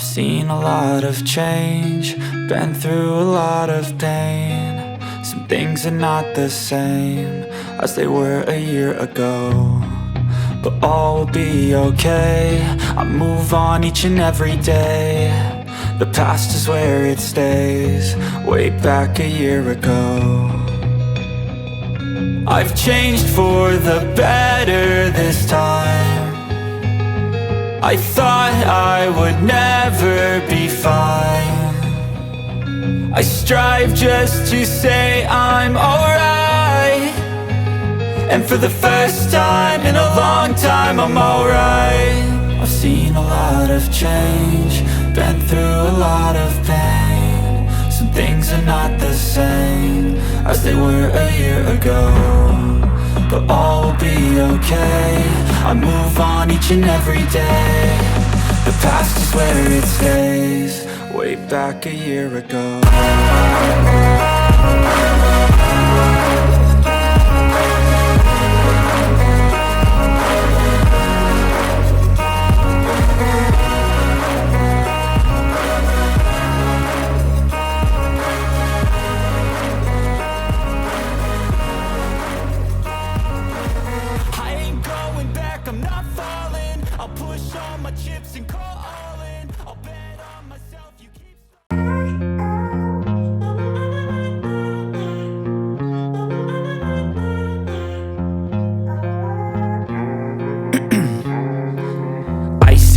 I've seen a lot of change, been through a lot of pain. Some things are not the same as they were a year ago, but all will be okay. I move on each and every day. The past is where it stays, way back a year ago. I've changed for the better this time. I thought I would never be fine. I strive just to say I'm alright, and for the first time in a long time I'm alright. I've seen a lot of change, been through a lot of pain. Some things are not the same as they were a year ago, but all will be okay. I move on each and every day. The past is where it stays, way back a year ago.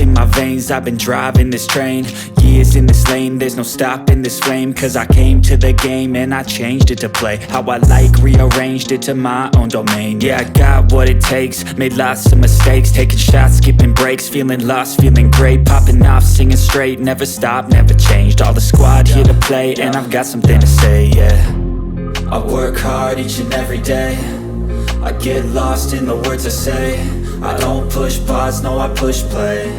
My veins, I've been driving this train, years in this lane, there's no stopping this flame. Cause I came to the game and I changed it to play how I like, rearranged it to my own domain. Yeah, I got what it takes, made lots of mistakes, taking shots, skipping breaks, feeling lost, feeling great, popping off, singing straight, never stopped, never changed. All the squad here to play, and I've got something to say, yeah. I work hard each and every day, I get lost in the words I say. I don't push pause, no I push play.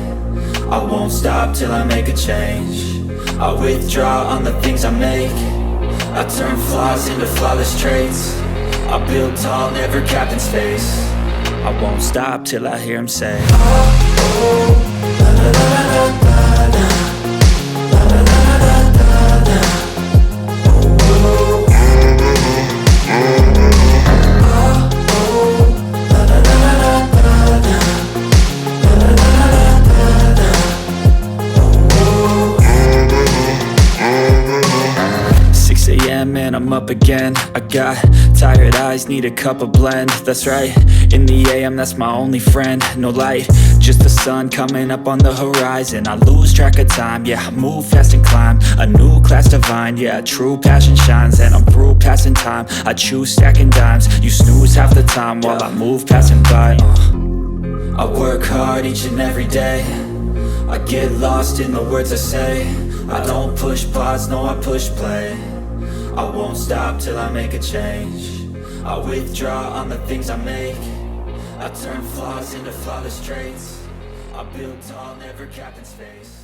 I won't stop till I make a change. I withdraw on the things I make. I turn flaws into flawless traits. I build tall, never capped in space. I won't stop till I hear him say, oh, oh, la la la la la la, la la la la la la, oh, oh, and I'm up again. I got tired eyes, need a cup of blend. That's right, in the AM, that's my only friend. No light, just the sun coming up on the horizon. I lose track of time, yeah, I move fast and climb a new class divine, yeah, true passion shines. And I'm through passing time, I choose stacking dimes. You snooze half the time while I move passing by. I work hard each and every day, I get lost in the words I say. I don't push pause, no I push play. I won't stop till I make a change. I withdraw on the things I make. I turn flaws into flawless traits. I build tall, never capped in space.